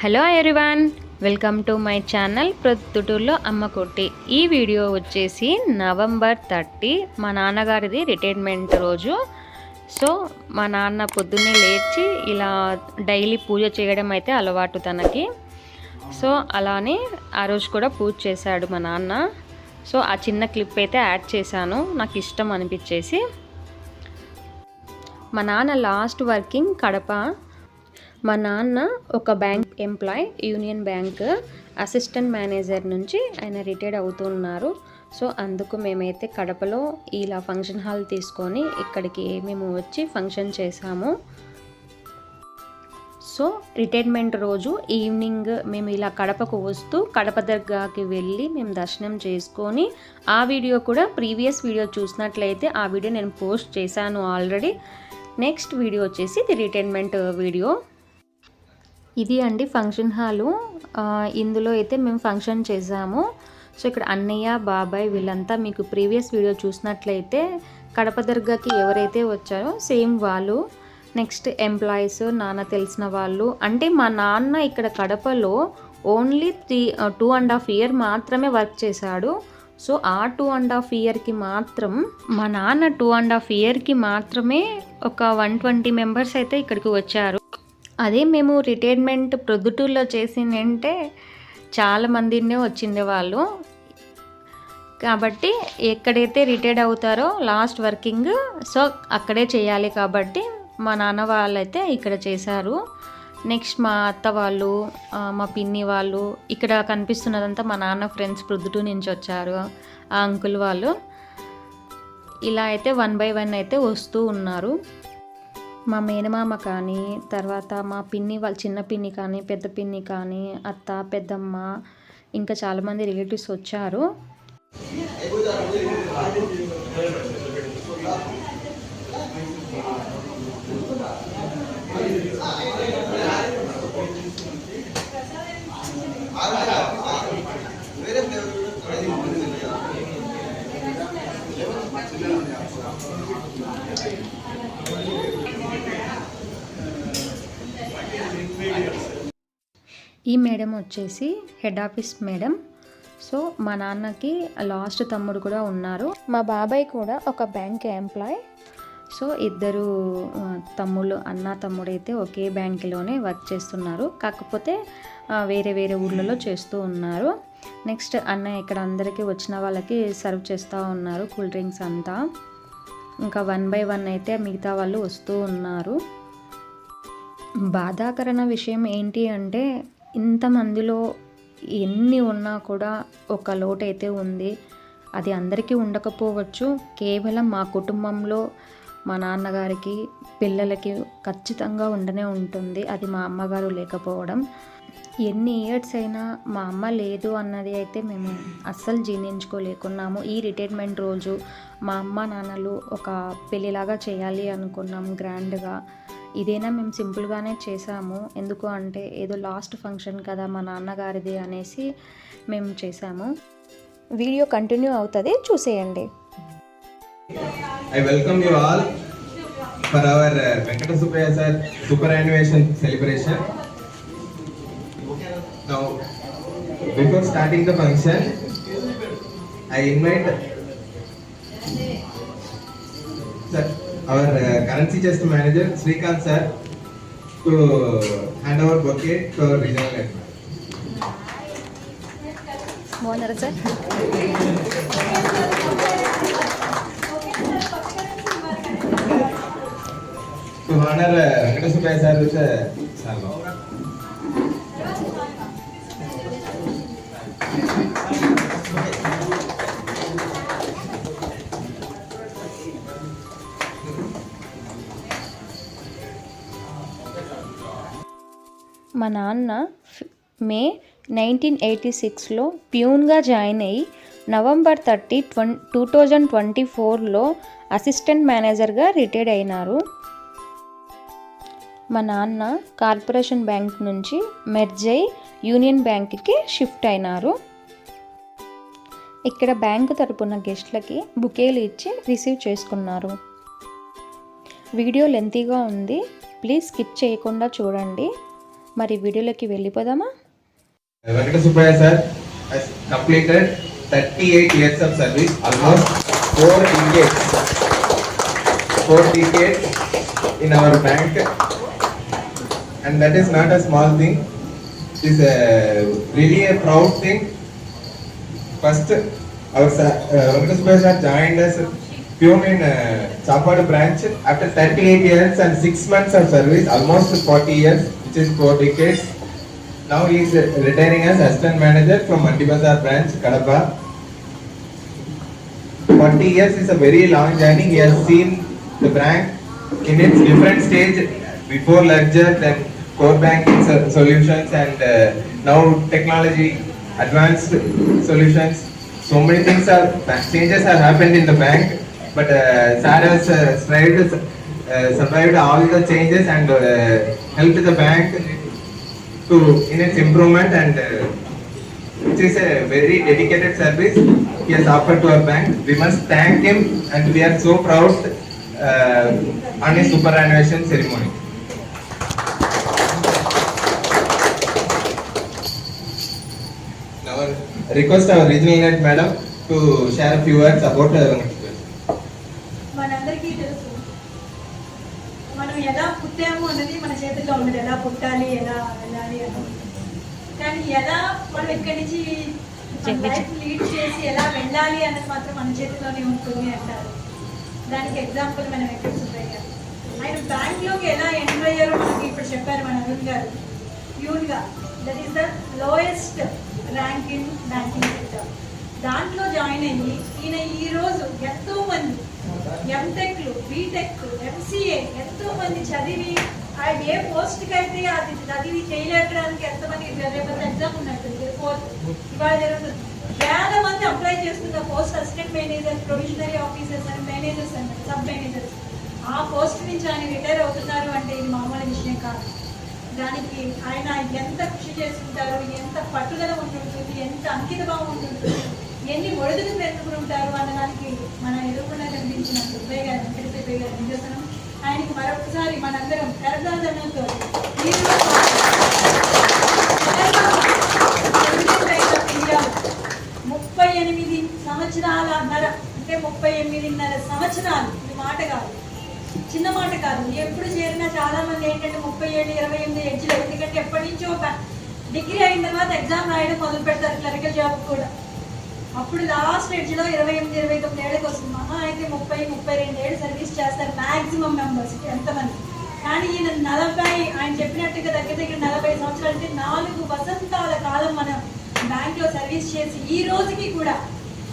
Hello everyone, welcome to my channel ప్రొద్దుటూరులో అమ్మ కొట్టి. ఈ వీడియో వచ్చేసి నవంబర్ 30 మా నాన్నగారిది రిటైర్మెంట్ రోజు. సో మా నాన్న పొద్దున్నే లేచి ఇలా డైలీ పూజ చేయడం అయితే అలవాటు తనకి. సో అలానే ఆ రోజు కూడా పూజ చేశాడు మా నాన్న. సో ఆ చిన్న క్లిప్ అయితే యాడ్ చేశాను, నాకు ఇష్టం అనిపించేసి. మా నాన్న లాస్ట్ వర్కింగ్ కడప. మా నాన్న ఒక bank employee, union bank assistant manager నుంచి ఆయన రిటైర్డ్ అవుతున్నారు. సో అందుకు మేమైతే కడపలో ఇలా ఫంక్షన్ హాల్ తీసుకొని ఇక్కడికి మేము వచ్చి ఫంక్షన్ చేసాము. సో రిటైర్మెంట్ రోజు ఈవినింగ్ మేము ఇలా కడపకు వస్తూ కడప దర్గాకి వెళ్ళి మేము దర్శనం చేసుకొని, ఆ వీడియో కూడా ప్రీవియస్ వీడియో చూసినట్లయితే ఆ వీడియో నేను పోస్ట్ చేశాను ఆల్రెడీ. నెక్స్ట్ వీడియో వచ్చేసి ఇది రిటైర్మెంట్ వీడియో. ఇది అండి ఫంక్షన్ హాలు. ఇందులో అయితే మేము ఫంక్షన్ చేసాము. సో ఇక్కడ అన్నయ్య, బాబాయ్ వీళ్ళంతా మీకు ప్రీవియస్ వీడియో చూసినట్లయితే కడప దర్గాకి ఎవరైతే వచ్చారో సేమ్ వాళ్ళు. నెక్స్ట్ ఎంప్లాయీస్, నాన్న తెలిసిన వాళ్ళు. అంటే మా నాన్న ఇక్కడ కడపలో ఓన్లీ 2.5 years మాత్రమే వర్క్ చేశాడు. సో ఆ 2.5 yearsకి మాత్రం మా నాన్న 2.5 yearsకి మాత్రమే ఒక 120 members అయితే ఇక్కడికి వచ్చారు. అదే మేము రిటైర్మెంట్ ప్రొద్దుటూరులో చేసిందంటే చాలా మందినే వచ్చిండే వాళ్ళు. కాబట్టి ఎక్కడైతే రిటైర్డ్ అవుతారో లాస్ట్ వర్కింగ్, సో అక్కడే చేయాలి కాబట్టి మా నాన్న వాళ్ళైతే ఇక్కడ చేశారు. నెక్స్ట్ మా అత్త వాళ్ళు, మా పిన్ని వాళ్ళు, ఇక్కడ కనిపిస్తున్నదంతా మా నాన్న ఫ్రెండ్స్ ప్రొద్దుటూరు నుంచి వచ్చారు, ఆ అంకుల్ వాళ్ళు. ఇలా అయితే 1 by 1 అయితే వస్తూ ఉన్నారు. మా మేనమామ కానీ, తర్వాత మా పిన్ని వాళ్ళ చిన్న పిన్ని కానీ, పెద్ద పిన్ని కానీ, అత్త, పెద్దమ్మ, ఇంకా చాలామంది రిలేటివ్స్ వచ్చారు. ఈ మేడం వచ్చేసి హెడ్ ఆఫీస్ మేడం. సో మా నాన్నకి లాస్ట్ తమ్ముడు కూడా ఉన్నారు. మా బాబాయ్ కూడా ఒక బ్యాంక్ ఎంప్లాయ్. సో ఇద్దరు తమ్ముళ్ళు, అన్న తమ్ముడు అయితే ఒకే బ్యాంకులోనే వర్క్ చేస్తున్నారు, కాకపోతే వేరే వేరే ఊళ్ళలో చేస్తూ ఉన్నారు. నెక్స్ట్ అన్న ఇక్కడ అందరికీ వచ్చిన వాళ్ళకి సర్వ్ చేస్తూ ఉన్నారు కూల్ డ్రింక్స్ అంతా. ఇంకా 1 by 1 అయితే మిగతా వాళ్ళు వస్తూ ఉన్నారు. బాధాకరణ విషయం ఏంటి అంటే ఇంతమందిలో ఎన్ని ఉన్నా కూడా ఒక లోటు అయితే ఉంది. అది అందరికీ ఉండకపోవచ్చు, కేవలం మా కుటుంబంలో మా నాన్నగారికి, పిల్లలకి ఖచ్చితంగా ఉండనే ఉంటుంది. అది మా అమ్మగారు లేకపోవడం. ఎన్ని ఇయర్స్ అయినా మా అమ్మ లేదు అన్నది అయితే మేము అస్సలు జీర్ణించుకోలేకున్నాము. ఈ రిటైర్మెంట్ రోజు మా అమ్మ నాన్నలు ఒక పెళ్ళిలాగా చేయాలి అనుకున్నాం గ్రాండ్గా. ఇదైనా మేము సింపుల్గానే చేసాము. ఎందుకు అంటే ఏదో లాస్ట్ ఫంక్షన్ కదా మా నాన్నగారిది అనేసి మేము చేసాము. వీడియో కంటిన్యూ అవుతుంది, చూసేయండి. I welcome you all for our Venkata Subbaya sir superannuation celebration. Now, before starting the function, I invite sir, our currency chest manager Srikanth sir to hand over bouquet to our regional head. బాగున్నారా sir? To honor Venkata Subbaya sir with a salva. మా నాన్న మే 1986లో ప్యూన్గా join అయ్యి November 30, 2024లో assistant మేనేజర్గా retired అయినారు. మా నాన్న corporation bank నుంచి merge అయ్యి యూనియన్ బ్యాంక్కి షిఫ్ట్ అయినారు. ఇక్కడ బ్యాంకు తరపున గెస్ట్లకి బుకేలు ఇచ్చి రిసీవ్ చేసుకున్నారు. వీడియో లెంతీగా ఉంది, ప్లీజ్ స్కిప్ చేయకుండా చూడండి. మరి వీడియోలోకి వెళ్ళిపోదామా? Venkata Subbaya sir has completed 38 years of service, almost 4 decades in our bank, and that is not a small thing. It is really a proud thing. First, our Venkata Subbaya sir joined us Pune in Chapadu branch after 38 years and 6 months of service, almost 40 years, which is 4 decades. Now he is retiring as assistant manager from Mandi Bazar branch, Kadapa. 40 years is a very long journey. He has seen the bank in its different stage, before ledger, then core banking solutions, and now technology, advanced solutions. So many things changes have happened in the bank, but sir has survived all the changes and helped the bank to in its improvement, and which is a very dedicated service he has offered to our bank. We must thank him, and we are so proud on his superannuation ceremony. Now I request our regional head madam to share a few words about మనందరికీ తెలుసు మనం ఎలా పుట్టాము అన్నది మన చేతుల్లో ఉన్నది, ఎలా పుట్టాలి ఎలా వెళ్ళాలి అని. కానీ ఎలా మనం ఇక్కడి నుంచి లైఫ్ లీడ్ చేసి ఎలా వెళ్ళాలి అన్నది మాత్రం మన చేతిలోనే ఉంటుంది అంటారు. దానికి ఎగ్జాంపుల్ మన వెంకట సుబ్బయ్య గారు. ఆయన బ్యాంక్లోకి ఎలా ఎంటర్ అయ్యారో మనకి ఇప్పుడు చెప్పారు మన అరుణ్ గారు. ప్యూన్గా, that is the lowest rank in banking sector. దాంట్లో జాయిన్ అయ్యి ఈయన ఈరోజు ఎంతో మంది ఎంటెక్లు, బీటెక్లు, ఎంసీఏ ఎంతో మంది చదివి ఆయన ఏ పోస్ట్కి అయితే అది చదివి చేయలేకడానికి ఎంతమంది రేపు ఎగ్జామ్ ఉన్నట్టుంది, ఇవాళ జరుగుతుంది. వేల మంది అప్లై చేస్తున్న పోస్ట్ అసిస్టెంట్ మేనేజర్, ప్రొవిజనరీ ఆఫీసర్స్ అని, మేనేజర్స్ అన్నారు, సబ్ మేనేజర్స్. ఆ పోస్ట్ నుంచి ఆయన రిటైర్ అవుతున్నారు అంటే ఇది మామూలు విషయం కాదు. దానికి ఆయన ఎంత కృషి చేసుకుంటారు, ఎంత పట్టుదల ఉంటుంటుంది, ఎంత అంకిత భావం ఉంటుంటుంది, ఎన్ని ఒడిదులు ఎత్తుకుని ఉంటారు అన్నదానికి మన ఎదురుకుండా కనిపించిన సుబ్బయ్య గారు, వెంకట సుబ్బయ్య గారు నిదర్శనం. ఆయనకి మరొకసారి మనందరం కరదాదనంతో 38 సంవత్సరాల నర అంటే 38.5 సంవత్సరాలు. ఈ మాట కాదు, చిన్న మాట కాదు. ఎప్పుడు చేరినా చాలా మంది ఏంటంటే 37, 28 ఎడ్జ్లు. ఎందుకంటే ఎప్పటి నుంచో డిగ్రీ అయిన తర్వాత ఎగ్జామ్ రాయడం మొదలు పెడతారు క్లరికల్ జాబ్ కూడా. అప్పుడు లాస్ట్ ఎడ్జ్లో 28, 29 ఏళ్ళకి వస్తుంది. మహా అయితే 30, 32 ఏళ్ళు సర్వీస్ చేస్తారు మ్యాక్సిమం మెంబర్స్ ఎంతమంది. కానీ ఈయన 40, ఆయన చెప్పినట్టుగా దగ్గర 40 సంవత్సరాలు అంటే 4 వసంతాల కాలం మనం బ్యాంక్లో సర్వీస్ చేసి ఈ రోజుకి కూడా,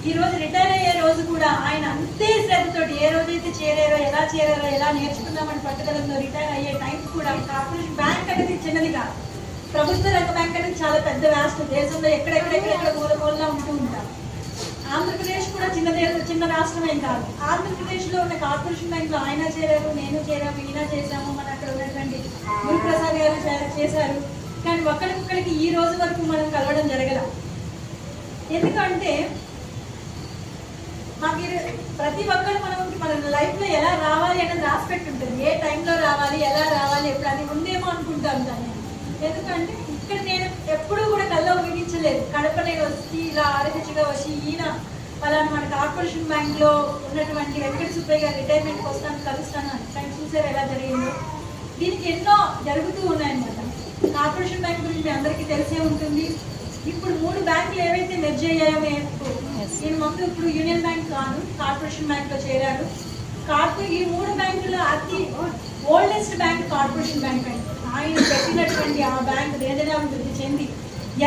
ఈ రోజు రిటైర్ అయ్యే రోజు కూడా ఆయన అంతే శ్రద్ధతోటి ఏ రోజైతే చేరారో, ఎలా నేర్చుకుందామని పట్టుదలతో రిటైర్ అయ్యే టైం కూడా కార్పొరేషన్ బ్యాంక్ అనేది చిన్నది కాదు. ప్రభుత్వ రంగ బ్యాంక్ అనేది చాలా పెద్ద వ్యాస్ట్. దేశంలో ఎక్కడెక్కడ మూలకోల్లా ఉంటూ ఉంటారు. ఆంధ్రప్రదేశ్ కూడా చిన్న రాష్ట్రమేం కాదు. ఆంధ్రప్రదేశ్లో ఉన్న కార్పొరేషన్ బ్యాంక్లో ఆయన చేరారు, నేను చేరాము, ఈయన చేశాము, మన అక్కడ ఉన్నటువంటి గురుప్రసాద్ గారు చేశారు. కానీ ఒక్కడికొక్కడికి ఈ రోజు వరకు మనం కలవడం జరగల. ఎందుకంటే మాకు ప్రతి ఒక్కరు మన లైఫ్లో ఎలా రావాలి అనేది రాసి పెట్టి ఉంటుంది. ఏ టైంలో రావాలి, ఎలా రావాలి, ఎప్పుడు అది ఉందేమో అనుకుంటాం దాన్ని. ఎందుకంటే ఇక్కడ నేను ఎప్పుడూ కూడా కళ్ళ ఊహించలేదు. కడప నేను వచ్చి ఇలా ఆరోగ్యంగా వచ్చి ఈయన అలానే మన కార్పొరేషన్ బ్యాంక్లో ఉన్నటువంటి వెంకట సుబ్బయ్య గారు రిటైర్మెంట్కి వస్తాను, కలుస్తాను అని. కానీ చూసారు ఎలా జరిగిందో. దీనికి ఎన్నో జరుగుతూ ఉన్నాయన్నమాట. కార్పొరేషన్ బ్యాంక్ గురించి మీ అందరికీ తెలిసే ఉంటుంది. ఇప్పుడు 3 బ్యాంకులు ఏవైతే మెర్జ్ అయ్యాయో, నేను మొత్తం ఇప్పుడు యూనియన్ బ్యాంక్ కాదు కార్పొరేషన్ బ్యాంక్లో చేరారు. ఈ 3 బ్యాంకుల్లో అతి ఓల్డెస్ట్ బ్యాంక్ కార్పొరేషన్ బ్యాంక్ అండి. ఆయన పెట్టినటువంటి ఆ బ్యాంక్ దినదినాభివృద్ధి చెంది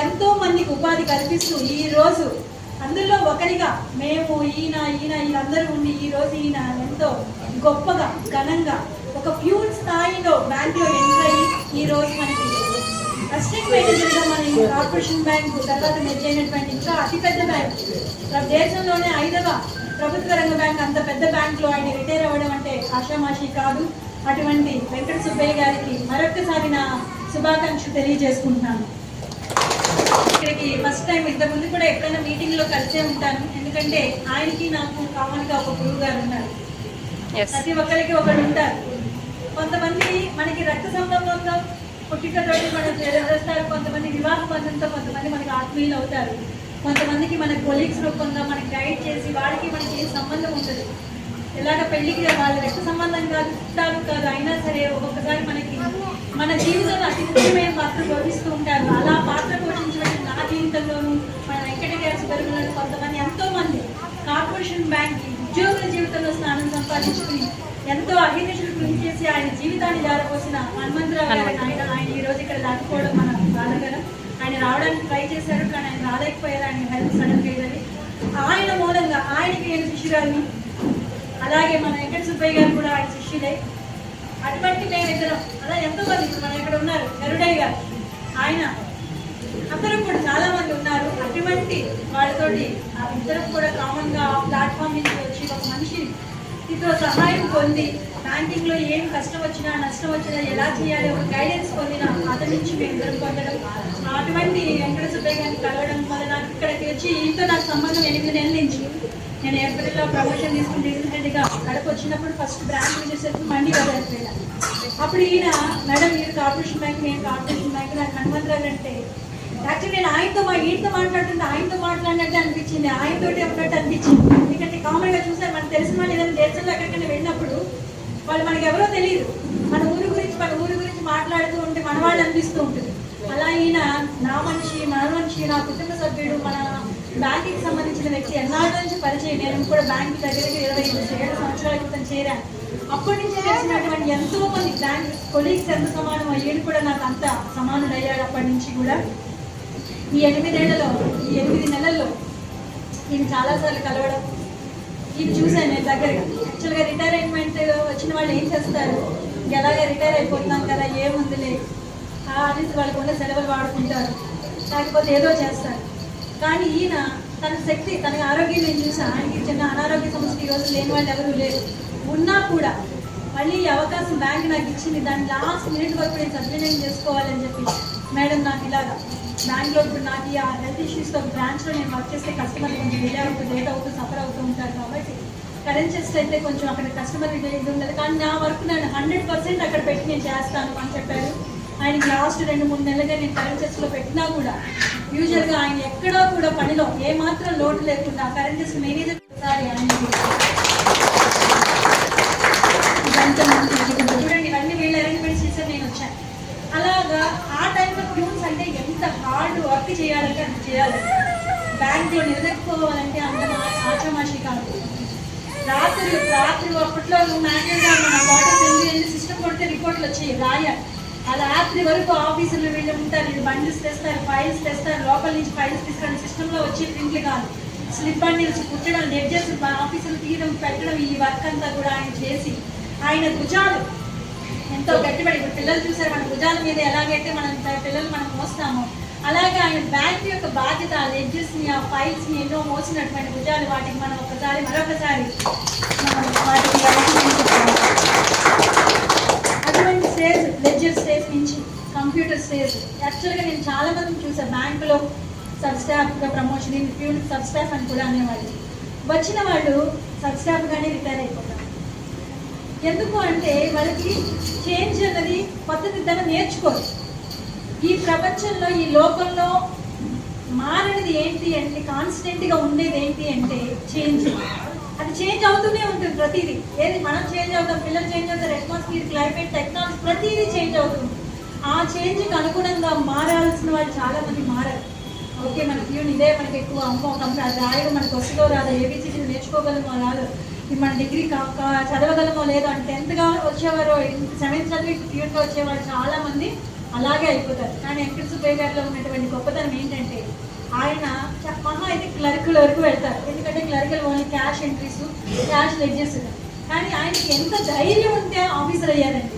ఎంతో మందికి ఉపాధి కల్పిస్తూ ఈ రోజు అందులో ఒకరిగా మేము వీళ్ళందరూ ఉండి ఈ రోజు ఈయన ఎంతో గొప్పగా ఘనంగా ఒక ప్యూర్ స్థాయిలో బ్యాంక్లో ఎంటర్ అయ్యి ఈ రోజు మనకి అసిస్టెంట్ మేనేజర్గా మన కార్పొరేషన్ బ్యాంక్ తర్వాత మెర్జ్ అయినటువంటి ఇంకా అతిపెద్ద బ్యాంక్, దేశంలోనే 5వ ప్రభుత్వ రంగ బ్యాంక్. అంత పెద్ద బ్యాంక్లో ఆయన రిటైర్ అవ్వడం అంటే ఆషామాషి కాదు. అటువంటి వెంకట సుబ్బయ్య గారికి మరొక్కసారి నా శుభాకాంక్షలు తెలియజేసుకుంటున్నాను. ఇక్కడికి ఫస్ట్ టైం, ఇంతకుముందు కూడా ఎప్పుడైనా మీటింగ్లో కలిసే ఉంటాను. ఎందుకంటే ఆయనకి నాకు కామన్గా ఒక గురువు గారు ఉన్నారు. ప్రతి ఒక్కరికి ఒకరు ఉంటారు. కొంతమంది మనకి రక్త సంబంధంలో పుట్టికతోటి మనం చేస్తారు, కొంతమంది వివాహ బంధంతో కొంతమంది మనకి ఆత్మీయులు అవుతారు, కొంతమందికి మన కొలీగ్స్ రూపంగా మనకి గైడ్ చేసి వాళ్ళకి మనకి ఏ సంబంధం ఉంటుంది. ఎలాగ పెళ్లికి వాళ్ళు రక్త సంబంధం కాదు, చుట్టాలు కాదు, అయినా సరే ఒక్కొక్కసారి మనకి మన జీవితంలో అతి ముఖ్యమైన పాత్ర పోషిస్తూ ఉంటారు. అలా పాత్ర పోషించబడిన నా జీవితంలోనూ మన వెంకట గారి సుబ్రహ్మణ్యం కొంతమంది ఎంతోమంది కార్పొరేషన్ బ్యాంక్ ఉద్యోగుల జీవితంలో స్థానం సంపాదించుకుని ఎంతో అభినేషులు కృషి చేసి ఆయన జీవితాన్ని జారపోసిన హనుమంతరావు గారు ఆయన ఈ రోజు ఇక్కడ దాటుకోవడం మన బాధకరం. ఆయన రావడానికి ట్రై చేశారు, కానీ ఆయన రాలేకపోయారు. ఆయన హెల్త్ సడన్ లేదని ఆయన మూలంగా ఆయనకి నేను శిష్యురాలిని, అలాగే మన వెంకట సుబ్బయ్య గారు కూడా ఆయన శిష్యులే. అటువంటి మేమిద్దరం అలా ఎంతోమంది ఇప్పుడు మన ఇక్కడ ఉన్నారు, గరుడయ్య గారు, ఆయన అందరూ కూడా చాలా మంది ఉన్నారు. అటువంటి వాళ్ళతోటి ఆ ఇద్దరం కూడా కామన్ గా ప్లాట్ఫామ్ నుంచి వచ్చి ఒక మనిషి ఇతో సహాయం పొంది బ్యాంకింగ్ లో ఏం కష్టం వచ్చినా నష్టం వచ్చినా ఎలా చేయాలి ఒక గైడెన్స్ పొందిన అతని నుంచి మేము ఇద్దరం పొందడం, అటువంటి వెంకట సుబ్బయ్య గారిని కలవడం వల్ల నాకు ఇక్కడికి వచ్చి ఈతో నాకు సంబంధం 8 నెలల నుంచి. నేను ఏప్రిల్లో ప్రమోషన్ తీసుకుని రీసెంట్గా కడప వచ్చినప్పుడు ఫస్ట్ బ్రాంచ్ విజిట్ మండి వదిలిపోయినా. అప్పుడు ఈయన మేడం మీరు కార్పొరేషన్ బ్యాంక్, నేను కార్పొరేషన్ బ్యాంక్, నాకు హనుమంతరావు అంటే యాక్చువల్లీ నేను ఈయనతో మాట్లాడుతుంటే ఆయనతో మాట్లాడినట్టు అనిపించింది, ఆయనతోటి ఉన్నట్టు అనిపించింది. ఎందుకంటే కామన్గా చూసారు మనకు తెలిసిన వాళ్ళు ఏదైనా దేశంలో ఎక్కడికైనా వెళ్ళినప్పుడు వాళ్ళు మనకి ఎవరో తెలియదు, మన ఊరి గురించి మాట్లాడుతూ ఉంటే మన వాళ్ళు అనిపిస్తూ ఉంటుంది. అలా ఈయన నా మనిషి, నా కుటుంబ సభ్యుడు, మన బ్యాంకింగ్ సంబంధించిన వ్యక్తి, ఎన్నాళ్ళ నుంచి పరిచయం. నేను కూడా బ్యాంక్ దగ్గరికి 27 సంవత్సరాల క్రితం చేరాను. అప్పటి నుంచి తెలిసినటువంటి ఎంతో మంది బ్యాంక్ కొలీగ్స్ ఎంత సమానం, ఈయన కూడా నాకు అంత సమానుడయ్యాడు. అప్పటి నుంచి కూడా ఈ 8 నెలల్లో నేను చాలాసార్లు కలవడం, ఇవి చూశాను నేను దగ్గరగా. యాక్చువల్గా రిటైర్మెంట్ వచ్చిన వాళ్ళు ఏం చేస్తారు, ఎలాగ రిటైర్ అయిపోతున్నాం కదా ఏముందిలే అనేసి వాళ్ళకు ఉన్న సెలవులు వాడుకుంటారు, లేకపోతే ఏదో చేస్తారు. కానీ ఈయన తన శక్తి, తన ఆరోగ్యం నేను చూసాను. ఆయనకి చిన్న అనారోగ్య సమస్య ఈ రోజు లేని వాళ్ళు ఎవరు లేరు. ఉన్నా కూడా మళ్ళీ ఈ అవకాశం బ్యాంక్ నాకు ఇచ్చింది. దాని లాస్ట్ మినిట్ వరకు నేను సద్వినియోగం చేసుకోవాలని చెప్పి మేడం నాకు ఇలాగా బ్యాంక్లో ఇప్పుడు నాకు ఈ హెల్త్ ఇష్యూస్తో బ్రాంచ్లో నేను వర్క్ చేస్తే కస్టమర్ కొంచెం డిలే అవుతుంది, లేట్ అవుతూ సఫర్ అవుతూ ఉంటారు. కాబట్టి కరెంట్ చెస్ట్ అయితే కొంచెం అక్కడ కస్టమర్ ఇది ఉండదు, కానీ నా వర్క్ నేను 100% అక్కడ పెట్టి నేను చేస్తాను అని చెప్పారు. ఆయనకి లాస్ట్ 2-3 నెలలుగా నేను కరెంట్ చెస్ట్లో పెట్టినా కూడా యూజువల్గా ఆయన ఎక్కడో కూడా పనిలో ఏమాత్రం లోటు లేకుండా కరెంట్ చెస్ట్ మేనేజర్ ఒకసారి ఆయనకి చూడండి ఇవన్నీ వీళ్ళు అరేంజ్మెంట్స్ చేశారు, నేను వచ్చాను. అలాగా ఆ టైంలో ప్యూన్స్ అంటే ఎంత హార్డ్ వర్క్ చేయాలంటే అది చేయాలి. బ్యాంక్లో నిలదొక్కుకోవాలంటే అంత ఆచమాషి కాదు. రాత్రి అప్పట్లో మ్యాన్యువల్గా మన వాటర్ వెళ్ళి సిస్టమ్ కొడితే రిపోర్ట్లు వచ్చాయి రాయాలి. ఆ రాత్రి వరకు ఆఫీసులు వీళ్ళు ఉంటారు, వీళ్ళు బండిల్స్ తెస్తారు, ఫైల్స్ తెస్తారు, లోపల నుంచి ఫైల్స్ తీసుకొని సిస్టంలో వచ్చి ప్రింట్లు కాదు, స్లిప్ బండిల్స్ కుట్టడం, లెడ్జర్స్ ఆఫీసులు తీయడం, పెట్టడం, ఈ వర్క్ అంతా కూడా ఆయన చేసి ఆయన భుజాలు ఎంతో గట్టిపడి. ఇప్పుడు పిల్లలు చూసారు మన భుజాల మీద ఎలాగైతే మనం పిల్లలు మనం మోస్తామో అలాగే ఆయన బ్యాంక్ యొక్క బాధ్యత, ఆ లెడ్జెస్ని, ఆ ఫైల్స్ని ఎన్నో మోసినటువంటి భుజాలు, వాటికి మనం మరొకసారి వాటికి అటువంటి స్టేజ్, లెడ్జర్ స్టేజ్ నుంచి కంప్యూటర్ స్టేజ్. యాక్చువల్గా నేను చాలా మందిని చూసాను బ్యాంకులో సబ్ స్టాఫ్గా ప్రమోషన్, ప్యూన్ సబ్ స్టాఫ్ అని కూడా అనేవాళ్ళు. వచ్చిన వాళ్ళు సబ్ స్టాఫ్గానే రిటైర్ అయిపోతారు. ఎందుకు అంటే వాళ్ళకి చేంజ్ అన్నది పద్ధతి దాన్ని నేర్చుకోరు. ఈ ప్రపంచంలో, ఈ లోకంలో మారనిది ఏంటి అంటే, కాన్స్టెంట్గా ఉండేది ఏంటి అంటే చేంజ్. అది చేంజ్ అవుతూనే ఉంటుంది ప్రతిదీ. ఏది మనం చేంజ్ అవుతాం, పిల్లలు చేంజ్ అవుతారు, అట్మాస్ఫియర్, క్లైమేట్, టెక్నాలజీ ప్రతిదీ చేంజ్ అవుతుంది. ఆ చేంజ్కి అనుగుణంగా మారాల్సిన వాళ్ళు చాలామంది మారారు. ఓకే మన ప్యూన్ ఇదే మనకి ఎక్కువ అమ్మో అది రాయడం మనకు వస్తుందో రాదో, ఏబీసీడీ నేర్చుకోగలమో రాదు, ఇది మన డిగ్రీ చదవగలమో లేదో అంటే 10th వచ్చేవారు, 7th చదివి ప్యూన్గా వచ్చేవారు చాలామంది అలాగే అయిపోతారు. కానీ వెంకట సుబ్బయ్య గారిలో ఉన్నటువంటి గొప్పతనం ఏంటంటే ఆయన మహా అయితే క్లర్కుల వరకు వెళ్తారు. ఎందుకంటే క్లర్కులు only cash entries, cash ledgers. కానీ ఆయనకి ఎంత ధైర్యం ఉంటే ఆఫీసర్ అయ్యారండి.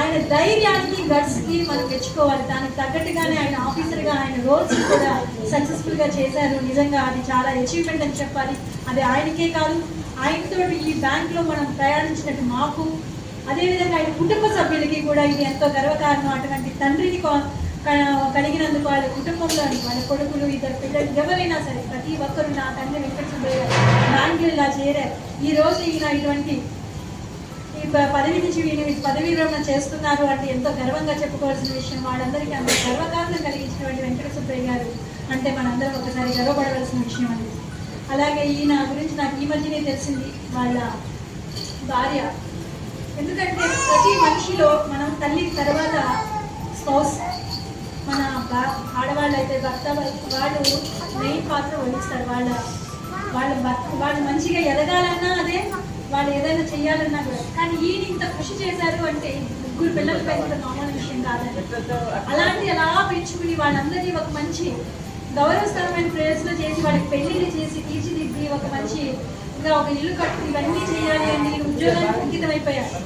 ఆయన ధైర్యానికి, గట్స్కి మనం మెచ్చుకోవాలి. దానికి తగ్గట్టుగానే ఆయన ఆఫీసర్గా ఆయన రోల్స్ కూడా సక్సెస్ఫుల్గా చేశారు. నిజంగా అది చాలా అచీవ్మెంట్ అని చెప్పాలి. అది ఆయనకే కాదు, ఆయనతో ఈ బ్యాంక్లో మనం ప్రయాణించినట్టు మాకు, అదేవిధంగా ఆయన కుటుంబ సభ్యులకి కూడా ఇది ఎంతో గర్వకారణం. అటువంటి తండ్రిని కలిగినందుకు వాళ్ళ కుటుంబంలో వాళ్ళ కొడుకులు, 2 పిల్లలు ఎవరైనా సరే ప్రతి ఒక్కరు నా తండ్రి వెంకట సుబ్బయ్య బ్యాంకులు ఇలా చేరారు. ఈ రోజు ఈయన ఇటువంటి ఈ పదవి నుంచి పదవి విరమణ చేస్తున్నారు అంటే ఎంతో గర్వంగా చెప్పుకోవాల్సిన విషయం. వాళ్ళందరికీ అంత గర్వకారణం కలిగించినటువంటి వెంకట సుబ్బయ్య గారు అంటే మనందరం ఒకసారి గర్వపడవలసిన విషయం అండి. అలాగే ఈయన గురించి నాకు ఈ మధ్యనే తెలిసింది, వాళ్ళ భార్య. ఎందుకంటే ప్రతి మనిషిలో మనం తల్లి తర్వాత స్పౌస్, మన ఆడవాళ్ళు అయితే భర్త, వాళ్ళు మెయిన్ పాత్ర వహిస్తారు. వాళ్ళు మంచిగా ఎదగాలన్నా అదే, వాళ్ళు ఏదైనా చెయ్యాలన్నా కూడా. కానీ ఈయన ఇంత కృషి చేశారు అంటే 3 పిల్లలు పెంచడం మామూలు విషయం కాదండి. అలాంటి అలా పెంచుకుని వాళ్ళందరినీ ఒక మంచి గౌరవస్థానమైన ప్లేస్లో చేసి వాళ్ళకి పెళ్లిళ్ళు చేసి తీర్చిదిద్ది ఒక మంచి ఇంకా ఒక ఇల్లు కట్టు ఇవన్నీ చేయాలి అని నేను ఉద్యోగానికి అంకితం అయిపోయాను.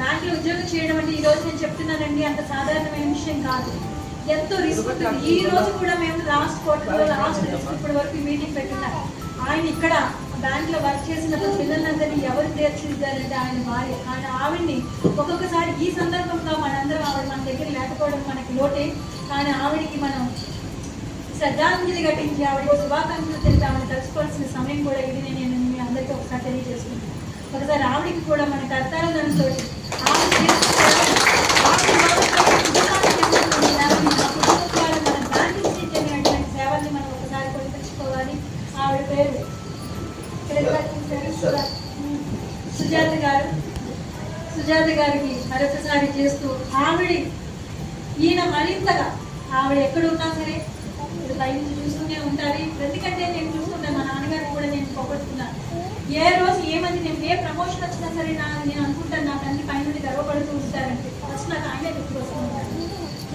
నాకే ఉద్యోగం చేయడం అంటే ఈ రోజు నేను చెప్తున్నానండి అంత సాధారణమైన విషయం కాదు, ఎంతో రిస్క్ ఉంటుంది. ఈ రోజు కూడా మేము లాస్ట్ క్వార్టర్లో లాస్ట్ ఇప్పటి వరకు మీటింగ్ పెట్టున్నాం. ఆయన ఇక్కడ బ్యాంక్ లో వర్క్ చేసిన పిల్లలందరినీ ఎవరు తీర్చిదిద్దారంటే ఆయన భార్య. ఆయన ఆవిడ్ని ఒక్కొక్కసారి ఈ సందర్భంగా మనందరం ఆవిడ మన దగ్గర లేకపోవడం మనకి లోటే. కానీ ఆవిడికి మనం శ్రద్ధాంజలి ఘటించి ఆవిడకి శుభాకాంక్షలు తెలిపి ఆవిడ తెలుసుకోవాల్సిన సమయం కూడా ఇది. నేను మీ అందరికీ ఒకసారి తెలియజేసుకుంటాను. ఒకసారి ఆవిడికి కూడా మన కర్తారంతో సేవల్ని మనం ఒకసారి కొనిపించుకోవాలి. ఆవిడ పేరు సుజాత గారికి మరొకసారి చేస్తూ ఈయన మరింతగా ఆవిడ ఎక్కడ ఉన్నా సరే పై నుంచి చూస్తూనే ఉంటారు. ఎందుకంటే నేను చూస్తుంటాను, మా నాన్నగారు కూడా నేను పొగడుతున్నాను. ఏ రోజు ఏమంది నేను ఏ ప్రమోషన్ వచ్చినా సరే నేను అనుకుంటాను నాకు అన్ని పై నుండి గర్వపడుతూ ఉంటారంటే ఫస్ట్ నాకు ఆయనే గుర్తుకొస్తూ ఉంటారు.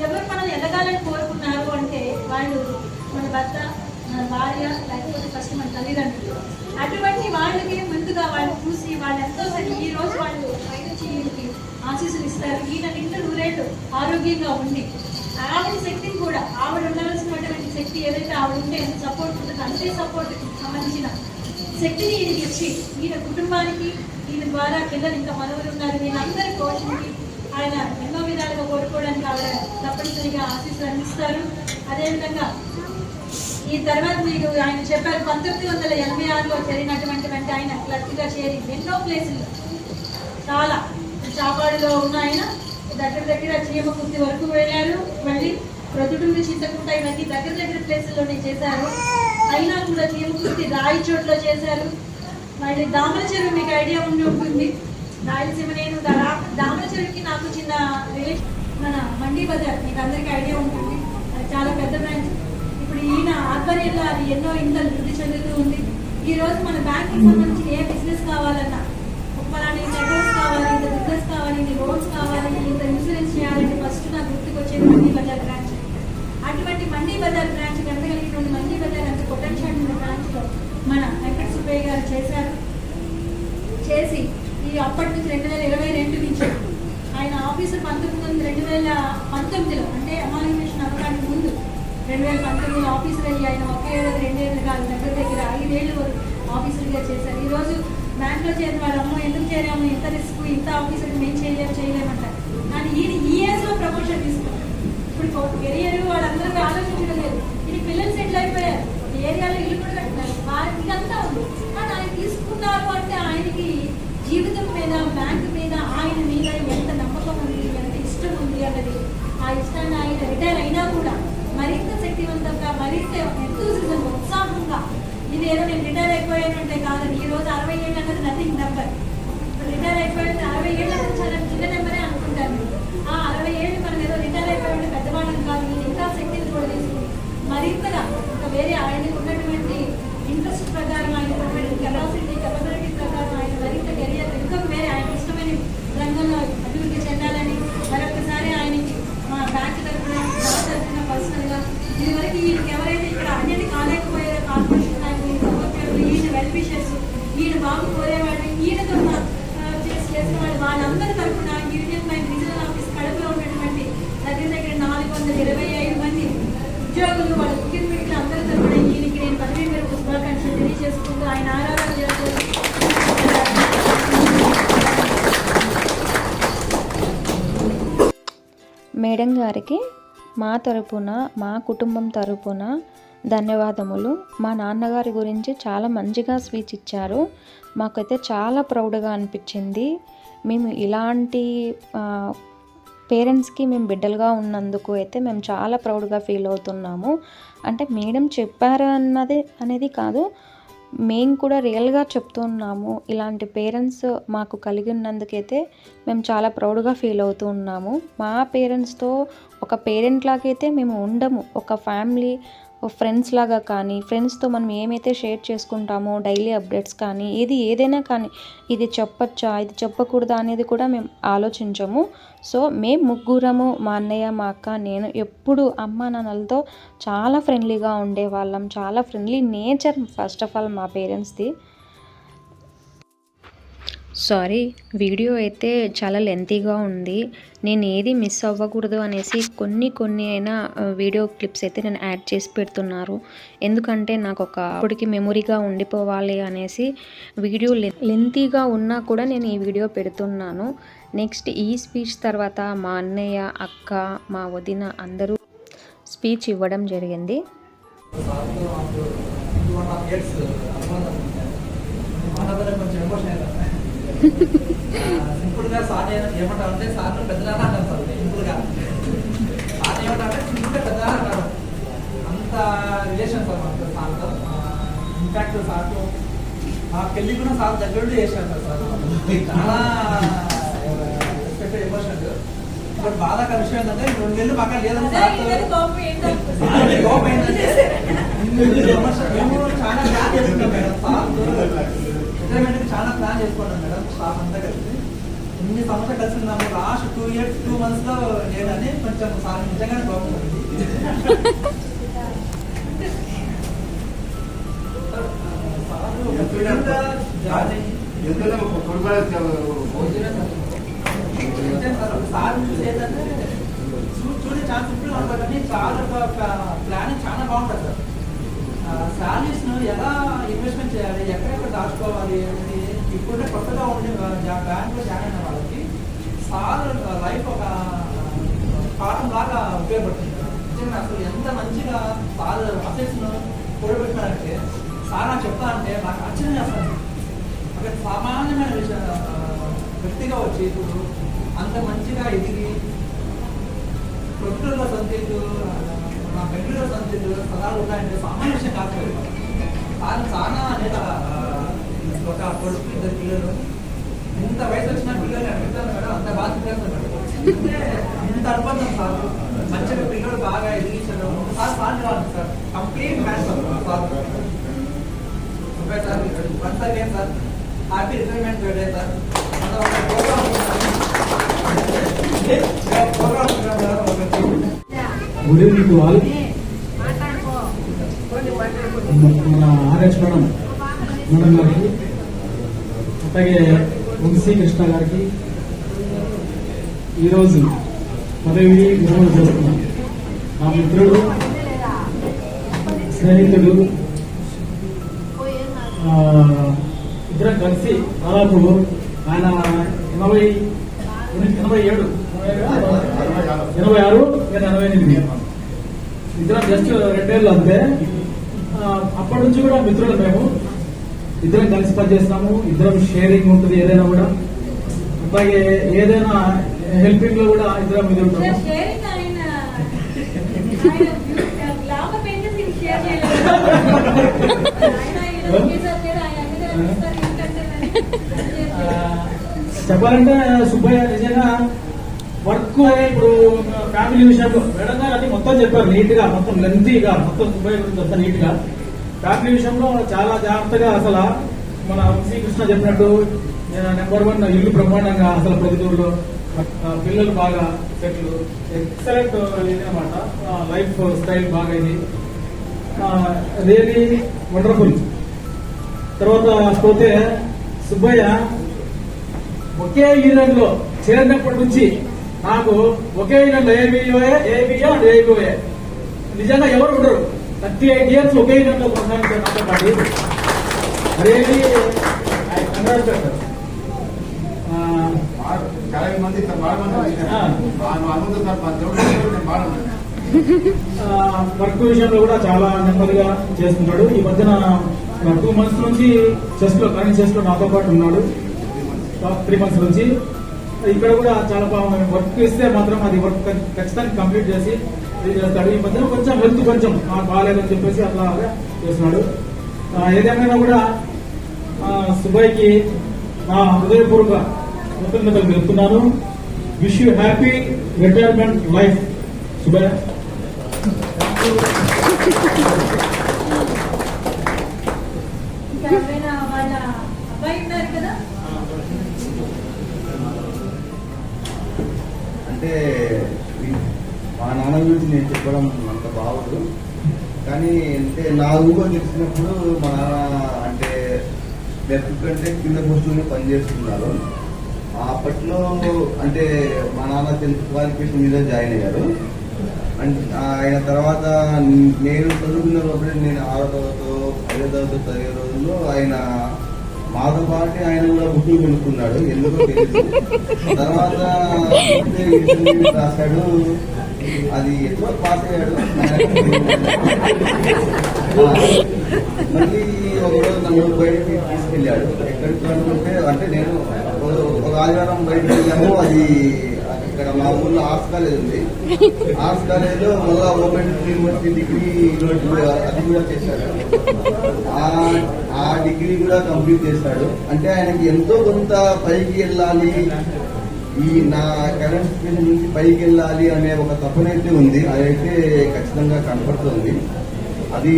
ఎవరు మనల్ని ఎదగాలని కోరుకున్నారు అంటే వాళ్ళు మన భర్త, మన భార్య, లేకపోతే ఫస్ట్ మన తల్లిదండ్రులు. అటువంటి వాళ్ళకి ముందుగా వాళ్ళు చూసి వాళ్ళు ఎంతో సరే ఈ రోజు వాళ్ళు పైనుంచి వీళ్ళకి ఆశీస్సులు ఇస్తారు. ఈయన నిండు 100 ఆరోగ్యంగా ఉండి ఆవిడ శక్తిని కూడా ఆవిడ ఉండవలసినటువంటి శక్తి ఏదైతే ఆవిడ ఉంటే ఎంత సపోర్ట్ ఉంటుందో అంతే సపోర్ట్కి సంబంధించిన శక్తిని ఈయనకి ఇచ్చి ఈయన కుటుంబానికి ఈయన ద్వారా పిల్లలు ఇంకా మనవరు ఉన్నారు వీళ్ళందరి కోశంకి ఆయన ఎన్నో విధాలుగా కోరుకోవడానికి ఆవిడ తప్పనిసరిగా ఆశీస్సులు అందిస్తారు. అదేవిధంగా ఈ తర్వాత మీకు ఆయన చెప్పారు 1986లో జరిగినటువంటి ఆయన క్లర్క్గా చేరి ఎన్నో ప్లేసుల్లో చాలా చాపాడులో ఉన్న ఆయన దగ్గర చీమకుర్తి వరకు వెళ్ళారు. మళ్ళీ ప్రొద్దుటూరు, చింతకుంట ఇవన్నీ దగ్గర ప్లేసుల్లోనే చేశారు. అయినా కూడా చీమకుర్తి రాయచోట్లో చేశారు. మళ్ళీ దామల చెరువు మీకు ఐడియా ఉండి ఉంటుంది. రాయలసీమ నేను దామల చెరువుకి నాకు చిన్న రిలేషన్, మన మండీ బజార్ మీకు అందరికీ ఐడియా ఉంటుంది. అది చాలా పెద్ద బ్రాంచ్. ఇప్పుడు ఈయన ఆధ్వర్యంలో అది ఎన్నో ఇంత వృద్ధి చెందుతూ ఉంది. ఈ రోజు మన బ్యాంకింగ్ సంబంధించి ఏ బిజినెస్ కావాలన్నా పలానా ఇంత అకౌంట్స్ కావాలి, ఇంత బిజినెస్ కావాలి, ఇంత లోన్స్ కావాలి, ఇంత ఇన్సూరెన్స్ చేయాలంటే ఫస్ట్ నాకు గుర్తుకొచ్చేది మండీ బజార్ బ్రాంచ్. అటువంటి మండీ బజార్ బ్రాంచ్ కలిగినటువంటి మండీ బజార్ అంత పొటెన్షియల్ ఉన్న బ్రాంచ్లో మన వెంకట సుబ్బయ్య గారు చేసి ఈ అప్పటి నుంచి 2022 నుంచి ఆయన ఆఫీసర్ 2019లో అంటే అమాలిగేషన్ అవ్వడానికి ముందు 2019లో ఆఫీసర్ అయ్యి ఆయన 1 ఏడాది 2 ఏళ్ళు కాదు దగ్గర 5 ఏళ్ళు ఆఫీసర్గా చేశారు. ఈరోజు బ్యాంక్లో చేరిన వాళ్ళు అమ్మో ఎందుకు చేరాము, ఇంత రిస్క్, ఇంత ఆఫీసర్కి మేము చేయలేమంటారు. కానీ ఈ ఏజ్లో ప్రమోషన్ తీసుకున్నారు. ఇప్పుడు కెరియర్ వాళ్ళందరికీ ఆలోచించడం లేదు. ఇది పిల్లలు సెటిల్ అయిపోయారు, ఏరియాలో ఇల్లు కూడా కట్టినారు, వారికి ఇదంతా ఉంది. కానీ ఆయన తీసుకున్నారు అంటే ఆయనకి జీవితం మీద, బ్యాంక్ మీద, ఆయన మీద ఎంత నమ్మకం ఉంది, ఎంత ఇష్టం ఉంది అన్నది. ఆ ఇష్టాన్ని ఆయన రిటైర్ అయినా కూడా మరింత శక్తివంతంగా, మరింత ఎంతూసిజం, ఉత్సాహంగా ఇది ఏదో నేను రిటైర్ అయిపోయానంటే కాదని. ఈ రోజు 60 ఏళ్ళు అన్నది నథింగ్ నెంబర్. రిటైర్ అయిపోయాలంటే 60 ఏళ్ళు అన్నది చాలా చిన్న నెంబరే అనుకుంటాను. ఆ 60 ఏళ్ళు మనం ఏదో రిటైర్ అయిపోయాలంటే పెద్దవాళ్ళం కాదు. ఇంకా శక్తిని కూడా తీసుకుని మరింతగా ఇంకా వేరే ఆయనకు ఉన్నటువంటి ఇంట్రెస్ట్ ప్రకారం, ఆయన ఉన్నటువంటి కెపాసిటీ ప్రకారం ఆయన మరింత కెరియర్ ఇంకా వేరే ఆయన ఇష్టమైన రంగంలో అభివృద్ధి చెందాలని మరొకసారి ఆయనకి మా బ్యాంక్ తరఫున, నా తరఫున పర్సనల్గా ఇదివరకు ఈయనకి ఎవరైతే ఇక్కడ అన్నిటి కాలేకపోయారో కార్పొరేషన్ నాయకులు, సభ్యులు, ఈయన వెల్ఫిషర్స్, ఈయన బాబు కోరేవాళ్ళు, ఈయనతో చేసిన వాళ్ళు వాళ్ళందరి తరఫున యూనియన్ బ్యాంక్ రీజనల్ ఆఫీస్ కడపలో ఉన్నటువంటి దగ్గర 425 మంది ఉద్యోగులు, వాళ్ళ కుటుంబీకులు అందరి తరఫున ఈయనకి నేను పదవి మేరకు శుభాకాంక్షలు తెలియజేసుకుంటూ ఆయన ఆరాధన చేస్తూ మేడం గారికి మా తరపున, మా కుటుంబం తరపున ధన్యవాదములు. మా నాన్నగారి గురించి చాలా మంచిగా స్పీచ్ ఇచ్చారు. మాకైతే చాలా ప్రౌడ్గా అనిపించింది. మేము ఇలాంటి పేరెంట్స్కి మేము బిడ్డలుగా ఉన్నందుకు అయితే మేము చాలా ప్రౌడ్గా ఫీల్ అవుతున్నాము. అంటే మేడం చెప్పారు అనేది కాదు, మేము కూడా రియల్గా చెప్తున్నాము. ఇలాంటి పేరెంట్స్ మాకు కలిగి ఉన్నందుకైతే మేము చాలా ప్రౌడ్గా ఫీల్ అవుతూ ఉన్నాము. మా పేరెంట్స్తో ఒక పేరెంట్ లాగైతే మేము ఉండము, ఒక ఫ్యామిలీ ఫ్రెండ్స్ లాగా కానీ, ఫ్రెండ్స్తో మనం ఏమైతే షేర్ చేసుకుంటామో డైలీ అప్డేట్స్ కానీ, ఏదైనా కానీ ఇది చెప్పచ్చా ఇది చెప్పకూడదా అనేది కూడా మేము ఆలోచించము. సో మేము ముగ్గురము, మా అన్నయ్య, మా అక్క, నేను ఎప్పుడు అమ్మ నాన్నలతో చాలా ఫ్రెండ్లీగా ఉండేవాళ్ళం. చాలా friendly nature first of all మా పేరెంట్స్ది. సారీ, వీడియో అయితే చాలా లెంతీగా ఉంది. నేను ఏది మిస్ అవ్వకూడదు అనేసి కొన్ని అయినా వీడియో క్లిప్స్ అయితే నేను యాడ్ చేసి పెడుతున్నారు. ఎందుకంటే నాకు అప్పటికి మెమొరీగా ఉండిపోవాలి అనేసి వీడియో లెంతీగా ఉన్నా కూడా నేను ఈ వీడియో పెడుతున్నాను. నెక్స్ట్ ఈ స్పీచ్ తర్వాత మా అన్నయ్య, అక్క, మా వదిన అందరూ స్పీచ్ ఇవ్వడం జరిగింది. సింపుల్గా సార్ ఏమంటారు అంటే సార్ పెద్దగా అంటారు సార్. సింపుల్గా సార్ ఏమంటారంటే సింపుల్గా పెద్దగా అంటారు. అంత రిలేషన్ సార్ మాకు సార్తో. ఇన్ఫాక్ట్ సార్తో మా పెళ్ళి కూడా సార్ దగ్గర చేశారు సార్. చాలా రెస్పెక్ట్, ఎమోషనల్. ఇప్పుడు బాధాకర విషయం ఏంటంటే 2 నెలలు పక్కన లేదని సార్తో కోపం ఏంటంటే మేము చాలా ప్లాన్ చేసుకున్నాం మేడం. సార్తో రిటైర్మెంట్కి చాలా ప్లాన్ చేసుకున్నాం మేడం. స్టాఫ్ అంతా కలిసి ఇన్ని సంవత్సరాలు కలిసి ఉన్నాము. లాస్ట్ 2 monthsలో లేదని కొంచెం సార్ నిజంగానే కోపం ఉంది. సార్ చూసి ఏంటంటే చూసి చాలా సింపుల్ ఉంటుంది కానీ చాలా ప్లానింగ్ చాలా బాగుంటుంది సార్. శాలరీస్ను ఎలా ఇన్వెస్ట్మెంట్ చేయాలి, ఎక్కడెక్కడ దాచుకోవాలి అనేది ఇప్పుడే కొత్తగా ఉండే బ్యాంక్లో జాయిన్ అయిన వాళ్ళకి సార్ లైఫ్ ఒక పాఠం లాగా ఉపయోగపడుతుంది. నిజంగా అసలు ఎంత మంచిగా సార్ అసెట్స్ను కూడబెట్టినారంటే సార్ నాకు చెప్తా అంటే నాకు ఆశ్చర్యం చేస్తాను. అక్కడ సామాన్యమైన వ్యక్తిగా వచ్చి ఇప్పుడు అంత మంచిగా ఎదిగి ప్రొఫెసర్లో సంతీలు, మా బెంగళూరులో సంతీలు సదాలు ఉన్నాయంటే సామాన్య విషయం కాదు. సార్ చాలా అనేక ఒక కొడుకు 2 పిల్లలు, ఇంత వయసు వచ్చిన పిల్లలు అడుగుతాను మేడం, అంత బాగా చేస్తాను. ఇంత అనుబంధం సార్, మంచిగా పిల్లలు బాగా ఎదిగించడం సార్ కావాలి sir. Complete match sir. Okay sir, once again sir happy retirement birthday sir. Good evening to all. మన ఆర్ఎస్ మేడం గారికి, అలాగే వంశీ కృష్ణ గారికి ఈరోజు పదవి విరమణ చేస్తున్నాం. నా మిత్రుడు, స్నేహితుడు, ఇద్దరం కలిసి దాదాపు ఆయన 87, 86, నేను 88. ఇద్దరం జస్ట్ 2 ఏళ్ళు అంతే. అప్పటి నుంచి కూడా మిత్రులు. మేము ఇద్దరం కలిసి పనిచేస్తాము. ఇద్దరం షేరింగ్ ఉంటుంది ఏదైనా కూడా. అలాగే ఏదైనా హెల్పింగ్ లో కూడా ఇద్దరం ఇది ఉంటాము. చెప్పాలంటే సుబ్బయ్య నిజంగా వర్క్ ఇప్పుడు ఫ్యామిలీ విషయంలో మేడం గారు అది మొత్తం చెప్పారు నీట్ గా, మొత్తం లెంతీగా, మొత్తం సుబ్బయ్య గురించి అంతా నీట్ గా. ఫ్యామిలీ విషయంలో చాలా జాగ్రత్తగా, అసలు మన శ్రీకృష్ణ చెప్పినట్టు నెంబర్ 1 ఇల్లు బ్రహ్మాండంగా, అసలు ప్రతి ఊళ్ళో పిల్లలు బాగా సెటిల్, ఎక్సలెంట్ ఇది అనమాట. లైఫ్ స్టైల్ బాగా ఇది రియలీ వండర్ఫుల్. తర్వాత పోతే సుబ్బయ్య ఒకే యూనియన్ లో చేరినప్పటి నుంచి నాకు ఒకే యూనియన్ లో ఏబిఓఏ నిజంగా ఎవరు ఉండరు. 38 years ఒకే యూనియన్ లో కొనసాగించారు నాతో పాటు. Really congratulation. వర్క్ విషయంలో కూడా చాలా నెమ్మదిగా చేస్తున్నాడు. ఈ మధ్యన 2 months నుంచి కరెంట్ చెస్ లో నాతో పాటు ఉన్నాడు. 3 months నుంచి. ఇక్కడ కూడా చాలా బాగా వర్క్ ఇస్తే మాత్రం అది వర్క్ ఖచ్చితంగా కంప్లీట్ చేసి ఇది చేస్తాడు. ఈ మధ్యన కొంచెం హెల్త్ కొంచెం బాగాలేదని చెప్పేసి అట్లా చేస్తున్నాడు. ఏదేమైనా కూడా సుబ్బయ్యకి నా హృదయపూర్వక కృతజ్ఞతలు చెప్తున్నాను. Wish you happy retirement life Subbaiah. ఇంకా ఎవరైనా వాళ్ళ అబ్బాయి ఉన్నారు కదా, అంటే మా నాన్న గురించి నేను చెప్పడం అంత బాగుంది, కానీ అంటే నా ఊహో తెలిసినప్పుడు మా నాన్న అంటే లెఫ్ట్ కంటే కింద పోస్టులోనే పనిచేస్తున్నారు. అప్పట్లో అంటే మా నాన్న 10th క్వాలిఫికేషన్ మీద జాయిన్ అయ్యారు. ఆయన తర్వాత నేను చదువుకున్నప్పుడు నేను 6వ తరగతి 5వ తరగతి చదివే రోజుల్లో ఆయన మాతో పాటు ఆయన కూడా బుక్కులు కొనుక్కున్నాడు, ఎందుకో తెలియదు. తర్వాత రాశాడు, అది ఎట్లా పాస్ అయ్యాడు. మళ్ళీ ఒకరోజు నన్ను బయటకి తీసుకెళ్ళాడు. ఎక్కడికి అంటే నేను ఒక ఆదివారం బయటకు వెళ్ళాము. అది ఇక్కడ మా ఊళ్ళో ఆర్ట్స్ కాలేజ్ ఉంది. ఆర్ట్స్ కాలేజ్ లో మళ్ళా ఓపెన్ యూనివర్సిటీ డిగ్రీ అది కూడా చేశాడు. ఆ డిగ్రీ కూడా కంప్లీట్ చేశాడు. అంటే ఆయనకి ఎంతో కొంత పైకి వెళ్ళాలి, ఈ నా కరెంట్ సిచ్యువేషన్ నుంచి పైకి వెళ్ళాలి అనే ఒక తపనైతే ఉంది. అదైతే ఖచ్చితంగా కనపడుతుంది. అది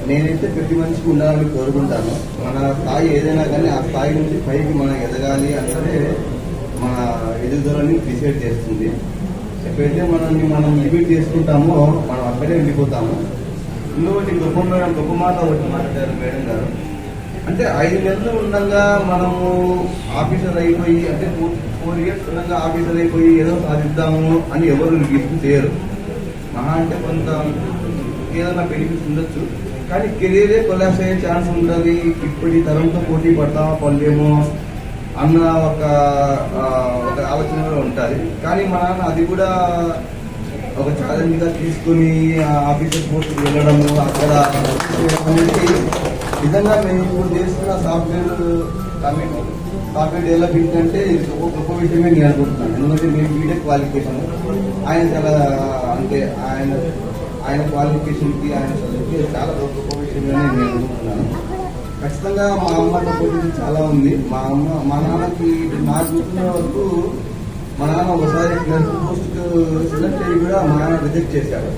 నేనైతే ప్రతి మనిషికి ఉండాలని కోరుకుంటాను. మన స్థాయి ఏదైనా కానీ ఆ స్థాయి నుంచి పైకి మనం ఎదగాలి అంటే మన ఎదుగుదలని డిసైడ్ చేస్తుంది. ఎప్పుడైతే మనం లిమిట్ చేసుకుంటామో మనం అక్కడే వెళ్ళిపోతాము. ఇంకొకటి గొప్ప మాట ఒకటి మాట్లాడారు మేడం గారు. అంటే 5 నెలలు ఉండగా మనము ఆఫీసర్ అయిపోయి, అంటే 4 years ఉండగా ఆఫీసర్ అయిపోయి ఏదో సాధిద్దాము అని ఎవరు గిఫ్ట్ చేయరు. మహా అంటే కొంత ఏదైనా బెనిఫిట్స్ ఉండొచ్చు, కానీ కెరీరే కొలాప్స్ అయ్యే ఛాన్స్ ఉంటుంది. ఇప్పటి తరంతో పోటీ పడలేమో అన్న ఒక ఆలోచన కూడా ఉంటుంది. కానీ మా నాన్న అది కూడా ఒక ఛాలెంజ్ గా తీసుకుని ఆఫీసర్ పోస్ట్కి వెళ్ళడము, అక్కడ అనేది నిజంగా మేము ఇప్పుడు చేస్తున్న సాఫ్ట్వేర్ డెవలపింగ్ అంటే ఒక గొప్ప విషయమే నేను అనుకుంటున్నాను. ఎందుకంటే మేము బీటెక్ క్వాలిఫికేషన్, ఆయన చాలా అంటే ఆయన క్వాలిఫికేషన్కి ఆయన చదువుకి చాలా గొప్ప విషయమే నేను అనుకుంటున్నాను. ఖచ్చితంగా మా అమ్మతో పోటీ చాలా ఉంది. మా నాన్నకి నాకు చూసిన వరకు మా నాన్న ఒకసారి క్లర్క్ పోస్ట్ సెలెక్ట్ అయ్యి కూడా మా నాన్న రిజెక్ట్ చేశాడు.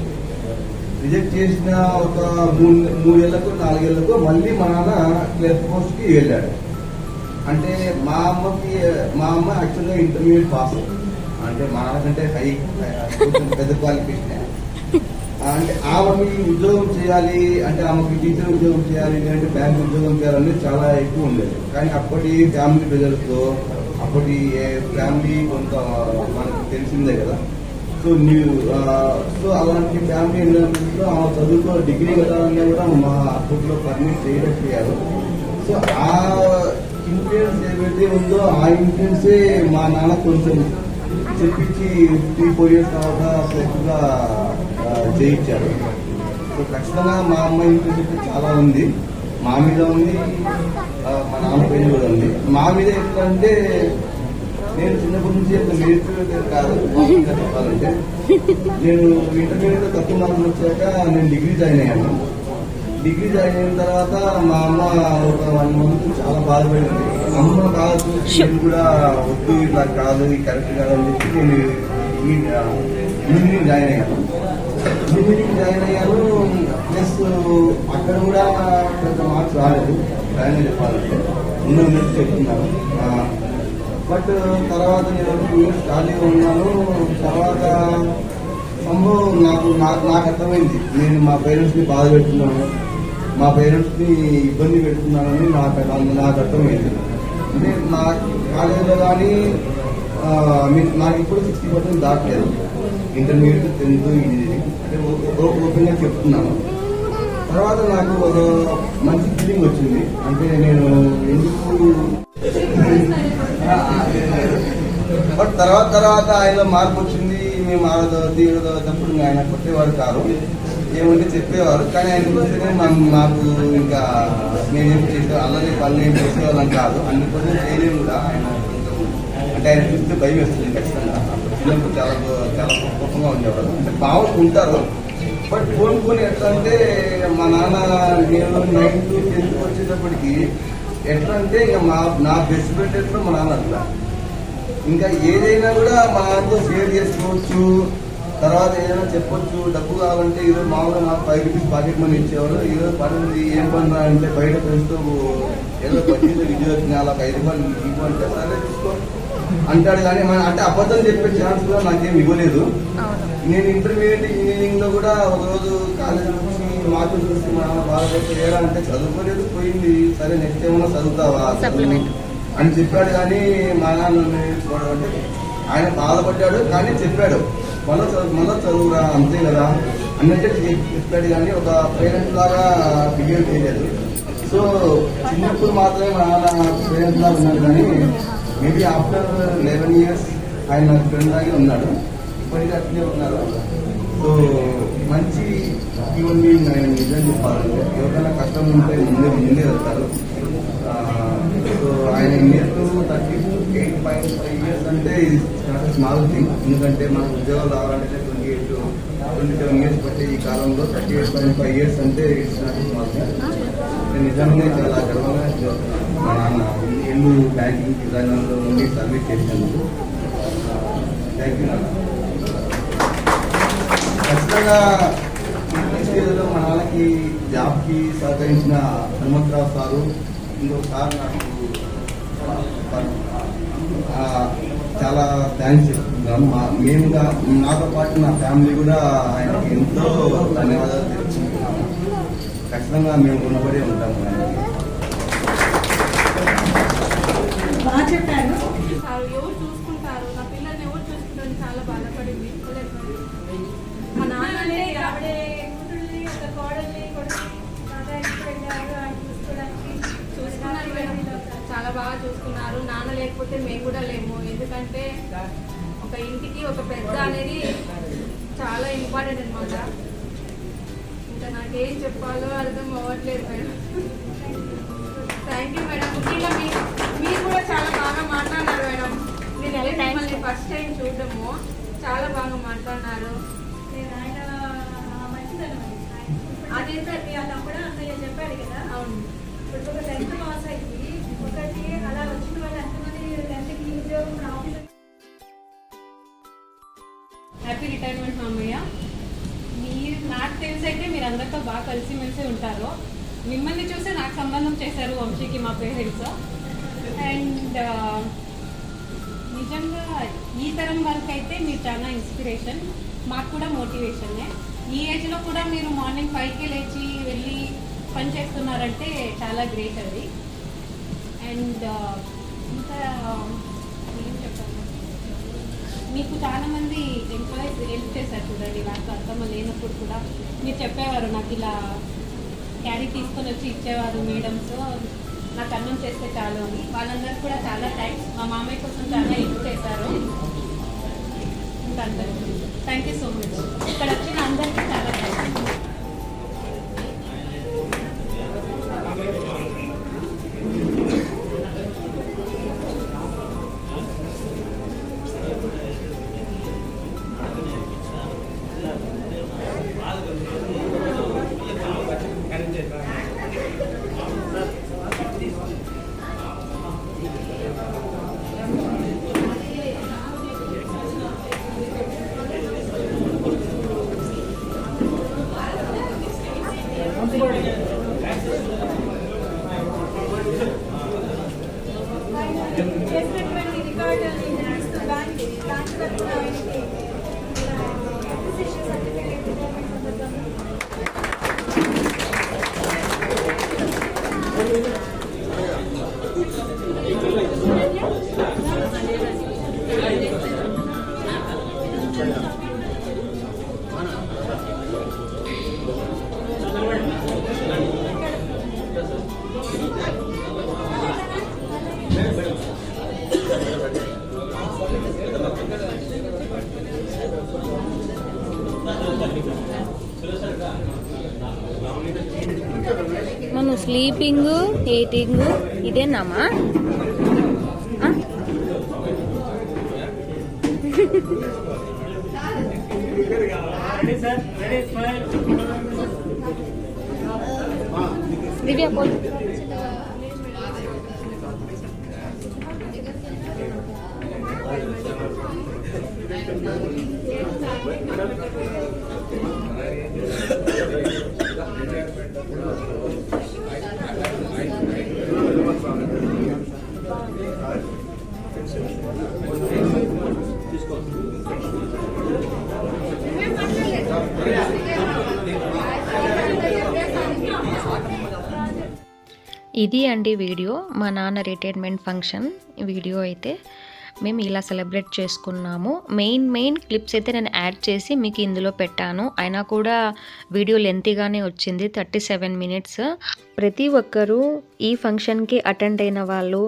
రిజెక్ట్ చేసిన ఒక 3 ఏళ్లకు 4 ఏళ్లకు మళ్ళీ మా నాన్న క్లర్క్ పోస్ట్ కి వెళ్ళాడు. అంటే మా అమ్మ యాక్చువల్గా ఇంటర్మీడియట్ పాస్, అంటే మా నాన్న కంటే పెద్ద క్వాలిఫికేషన్. అంటే ఆమెకి ఉద్యోగం చేయాలి, అంటే ఆమెకి టీచర్ ఉద్యోగం చేయాలి, లేదంటే బ్యాంక్ ఉద్యోగం చేయాలనేది చాలా ఎక్కువ ఉండేది. కానీ అప్పటి ఫ్యామిలీ ప్రెజర్స్తో, అప్పటి ఫ్యామిలీ కొంత మనకు తెలిసిందే కదా. సో అలాంటి ఫ్యామిలీ ఎన్విరాన్మెంట్లో ఆమె చదువుకో డిగ్రీ వెళ్ళాలన్నా కూడా మా అప్పట్లో పర్మిట్ చేయలేకపోయారు. సో ఆ ఇన్ఫ్లుయెన్స్ ఏదైతే ఉందో ఆ ఇన్ఫ్లుయెన్సే మా నాన్న కొంచెం చెప్పించి 3-4 years తర్వాత ఎక్కువగా చేయించారు. సో ఖచ్చితంగా మా అమ్మ ఇన్ఫ్లుయెన్స్ చాలా ఉంది, మా మీద ఉంది, మా నాన్న పైన కూడా ఉంది. మా మీద ఎట్లా అంటే నేను చిన్నప్పటి నుంచి మిలిటరీ కాదు చెప్పాలంటే, నేను ఇంటర్మీడియట్ లో తక్కువ మార్కులు వచ్చాక నేను డిగ్రీ జాయిన్ అయ్యాను. డిగ్రీ జాయిన్ అయిన తర్వాత మా అమ్మ ఒక 1 month చాలా బాధపడింది. అమ్మ బాధ చూసి నేను కూడా వద్దు, ఇలా కాదు, ఇది కరెక్ట్ కాదని చెప్పి నేను ఇంజనీరింగ్ జాయిన్ అయ్యాను. ప్లస్ అక్కడ కూడా పెద్ద మార్క్స్ రాలేదు, జాయిన్ చెప్పాలంటే ఉన్నది చెప్తున్నాను. బట్ తర్వాత నేను 2 years ఖాళీగా ఉన్నాను. తర్వాత సంభవం నాకు అర్థమైంది, నేను మా పేరెంట్స్ని బాధ పెడుతున్నాను, మా పేరెంట్స్ని ఇబ్బంది పెడుతున్నానని నాకు అర్థమైంది. అంటే నా కాలేజీలో కానీ నాకు ఇప్పుడు 60% దాటలేదు. ఇంటర్మీడియట్, 10th, ఇంజనీరింగ్ అంటే ఓపెన్గా చెప్తున్నాను. తర్వాత నాకు ఒక మంచి ఫీలింగ్ వచ్చింది. అంటే నేను ఎందుకు బట్ తర్వాత ఆయనలో మార్పు వచ్చింది. మేము 6వ తరగతి 7వ తరగతిప్పుడు ఆయన కొట్టేవారు కాదు, ఏమంటే చెప్పేవారు. కానీ ఆయన చూస్తేనే నాకు ఇంకా నేనేం చేసే అల్లరి పనులు ఏం చేసేవాళ్ళం కాదు. అన్ని పనులు చేయలేము కూడా. ఆయన కొంత అంటే ఆయన చూస్తే భయం వేస్తుంది ఖచ్చితంగా. చిన్నప్పుడు చాలా చాలా కోపంగా ఉండేవారు, అంటే బాగుంటారు. బట్ కోలుకొని ఎట్లా అంటే మా నాన్న నేను 9th to 10th వచ్చేటప్పటికి ఎట్లా అంటే ఇంకా నా బెస్ట్ ఫ్రెండ్ ఎట్లా మా నాన్న అట్లా. ఇంకా ఏదైనా కూడా మా నాన్నతో షేర్ చేసుకోవచ్చు, తర్వాత ఏదైనా చెప్పొచ్చు. డబ్బు కావాలంటే ఈరోజు మామూలుగా నాకు 5 రూపీస్ పాకెట్ మనీ ఇచ్చేవారు. ఈరోజు పని ఏం పని అంటే బయట ఫ్రెండ్స్తో ఏదో పట్టిందో విజయ్ వచ్చిన అలా 5 రూపాయలు ఇవ్వంటే సరే తీసుకో అంటాడు. కానీ అంటే అబద్ధం చెప్పే ఛాన్స్ కూడా నాకేం ఇవ్వలేదు. నేను ఇంటర్మీడియట్ ఇంజనీరింగ్ లో కూడా ఒకరోజు కాలేజీ నుంచి మార్కులు చూసి మా నాన్న బాధపడి ఏడా అంటే చదువుకోలేదు పోయింది, సరే నెక్స్ట్ ఏమన్నా చదువుతావా అని చెప్పాడు. కానీ మా నాన్న అంటే ఆయన బాధపడ్డాడు, కానీ చెప్పాడు మళ్ళీ చదువురా అంతే కదా అన్నట్టు చెప్పాడు. కానీ ఒక పేరెంట్ లాగా బిహేవ్ చేయలేదు. సో చిన్నప్పుడు మాత్రమే మా నాన్న పేరెంట్ లాగా ఉన్నాడు, కానీ మేబీ ఆఫ్టర్ 11 years ఆయన నాకు ఫ్రెండ్ లాగే ఉన్నాడు, ఇప్పటికీ అట్లే ఉన్నారు. సో మంచి హ్యూమన్ బీయింగ్ ఆయన. నిజం చెప్పాలంటే ఎవరికైనా కష్టం ఉంటే ముందే వెళ్తారు. సో ఆయన ఇయర్ 38.5 years అంటే ఇది స్మాల్ థింగ్. ఎందుకంటే మనకు ఉద్యోగాలు రావాలంటే 27 years పట్టే ఈ కాలంలో 38.5 years అంటే ఇట్స్ నాట్ స్మాల్ థింగ్. నేను నిజంగానే చాలా గర్వంగా చూస్తున్నాను. మా నాన్న ఇల్లు బ్యాంకింగ్ విధానంలో ఉండి సర్వీస్ చేసినందుకు థ్యాంక్ యూ నాన్న. ఖచ్చితంగా స్టేజ్లో మా నాన్నకి జాబ్కి సహకరించిన హనుమంతరావు సారు, ఇంకొకసారి నాకు చాలా థ్యాంక్స్ చెప్తున్నాను. మేముగా నాతో పాటు నా ఫ్యామిలీ కూడా ఆయనకి ఎంతో ధన్యవాదాలు తెలుసుకుంటున్నాము. ఖచ్చితంగా మేము రుణపడి ఉంటాము ఆయనకి. బాగా చెప్పారు. ఎవరు చూసుకుంటారు, నా పిల్లల్ని ఎవరు చూసుకుంటారు చాలా బాధపడింది. మా నాన్ననే ఆవిడే కూతుళ్ళని ఒక కోడల్ని కొడుకుని నాన్నకి వెళ్ళారు ఆయన చూసుకోవడానికి. చూసుకున్నారు మేడం, చాలా బాగా చూసుకున్నారు. నాన్న లేకపోతే మేము కూడా లేము. ఎందుకంటే ఒక ఇంటికి ఒక పెద్ద అనేది చాలా ఇంపార్టెంట్ అనమాట. ఇంకా నాకేం చెప్పాలో అర్థం అవ్వట్లేదు మేడం. Thank you madam. ముఖ్యంగా మీరు కూడా చాలా బాగా మాట్లాడినారు మేడం. నేను మిమ్మల్ని ఫస్ట్ టైం చూడడము చాలా బాగా మాట్లాడినారు. నేను ఆయన మంచిదనం అదే సార్ మీ అలా కూడా అన్నయ్య చెప్పాడు కదా. అవును, ఇప్పుడు ఒక 10th పాస్ అయ్యి ఒకటి అలా వచ్చిన వాళ్ళు ఎంతమంది 10th ఉద్యోగం ఆఫీసర్. హ్యాపీ రిటైర్మెంట్ మామయ్య. నాకు తెలిసి అయితే మీరు అందరితో బాగా కలిసిమెలిసి ఉంటారు. మిమ్మల్ని చూసి నాకు సంబంధం చేశారు వంశీకి మా పేరెంట్స్. అండ్ నిజంగా ఈ తరం వరకు అయితే మీరు చాలా ఇన్స్పిరేషన్, మాకు కూడా మోటివేషనే. ఈ ఏజ్లో కూడా మీరు మార్నింగ్ 5కి లేచి వెళ్ళి పని చేస్తున్నారంటే చాలా గ్రేట్ అది. అండ్ ఇంకా ఏం చెప్పాలి, మీకు చాలామంది ఎంప్లాయీస్ హెల్ప్ చేశారు చూడండి. నాకు అర్థం లేనప్పుడు కూడా మీరు చెప్పేవారు, నాకు ఇలా క్యారీ తీసుకొని వచ్చి ఇచ్చేవారు మేడమ్స్, నాకు అన్నం చేస్తే చాలు అని. వాళ్ళందరికీ కూడా చాలా థ్యాంక్స్. మా మామయ్య కోసం చాలా హెల్ప్ చేశారు. ఇంకా అందరికీ థ్యాంక్ యూ సో మచ్. ఇక్కడ వచ్చిన అందరికీ చాలా థ్యాంక్స్. చేసినటువంటి రికార్డుని బ్యాంక్ తరఫున ఆయనకి అప్రిసియేషన్ సర్టిఫికేట్ ఇవ్వడం సందర్భంగా మనం స్లీపింగ్, ఈటింగ్ ఇదేనామా? దివ్య పోల్ ఇది అండి వీడియో. మా నాన్న రిటైర్మెంట్ ఫంక్షన్ వీడియో అయితే మేము ఇలా సెలబ్రేట్ చేసుకున్నాము. మెయిన్ క్లిప్స్ అయితే నేను యాడ్ చేసి మీకు ఇందులో పెట్టాను. అయినా కూడా వీడియో లెంతీగానే వచ్చింది, 37 మినిట్స్. ప్రతి ఒక్కరూ ఈ ఫంక్షన్కి అటెండ్ అయిన వాళ్ళు,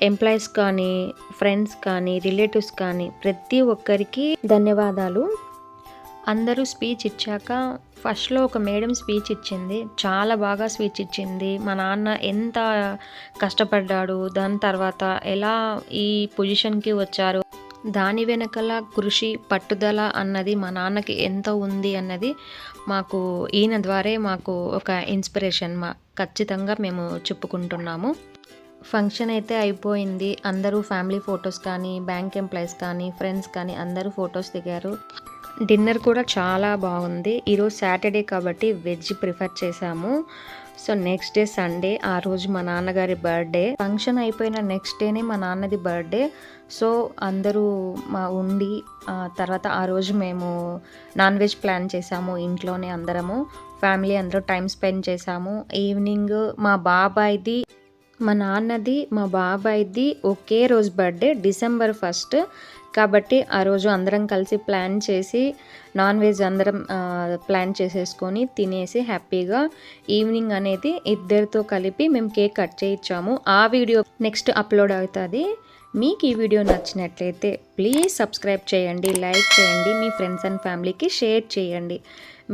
ఎంప్లాయీస్ కానీ, ఫ్రెండ్స్ కానీ, రిలేటివ్స్ కానీ ప్రతి ఒక్కరికి ధన్యవాదాలు. అందరూ స్పీచ్ ఇచ్చాక ఫస్ట్లో ఒక మేడం స్పీచ్ ఇచ్చింది, చాలా బాగా స్పీచ్ ఇచ్చింది. మా నాన్న ఎంత కష్టపడ్డాడు, దాని తర్వాత ఎలా ఈ పొజిషన్కి వచ్చారు, దాని వెనకల కృషి పట్టుదల అన్నది మా నాన్నకి ఎంత ఉంది అన్నది మాకు ఈయన ద్వారే మాకు ఒక ఇన్స్పిరేషన్. ఖచ్చితంగా మేము చెప్పుకుంటున్నాము. ఫంక్షన్ అయితే అయిపోయింది. అందరూ ఫ్యామిలీ ఫొటోస్ కానీ, బ్యాంక్ ఎంప్లాయీస్ కానీ, ఫ్రెండ్స్ కానీ అందరూ ఫొటోస్ దిగారు. డిన్నర్ కూడా చాలా బాగుంది. ఈరోజు సాటర్డే కాబట్టి వెజ్ ప్రిఫర్ చేసాము. సో నెక్స్ట్ డే సండే, ఆ రోజు మా నాన్నగారి బర్త్డే. ఫంక్షన్ అయిపోయిన నెక్స్ట్ డేనే మా నాన్నది బర్త్డే. సో అందరూ ఉండి తర్వాత ఆ రోజు మేము నాన్ వెజ్ ప్లాన్ చేసాము. ఇంట్లోనే అందరము ఫ్యామిలీ అందరూ టైం స్పెండ్ చేసాము. ఈవినింగ్ మా బాబాయ్ది, మా నాన్నది, మా బాబాయ్ది ఒకే రోజు బర్త్డే, December 1. కాబట్టి ఆ రోజు అందరం కలిసి ప్లాన్ చేసి నాన్ వెజ్ అందరం ప్లాన్ చేసేసుకొని తినేసి హ్యాపీగా ఈవినింగ్ అనేది ఇద్దరితో కలిపి మేము కేక్ కట్ చేయించాము. ఆ వీడియో నెక్స్ట్ అప్లోడ్ అవుతుంది. మీకు ఈ వీడియో నచ్చినట్లయితే ప్లీజ్ సబ్స్క్రైబ్ చేయండి, లైక్ చేయండి, మీ ఫ్రెండ్స్ అండ్ ఫ్యామిలీకి షేర్ చేయండి.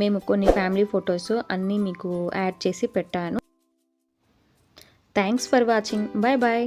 మేము కొన్ని ఫ్యామిలీ ఫొటోస్ అన్నీ మీకు యాడ్ చేసి పెట్టాను. Thanks for watching. Bye bye.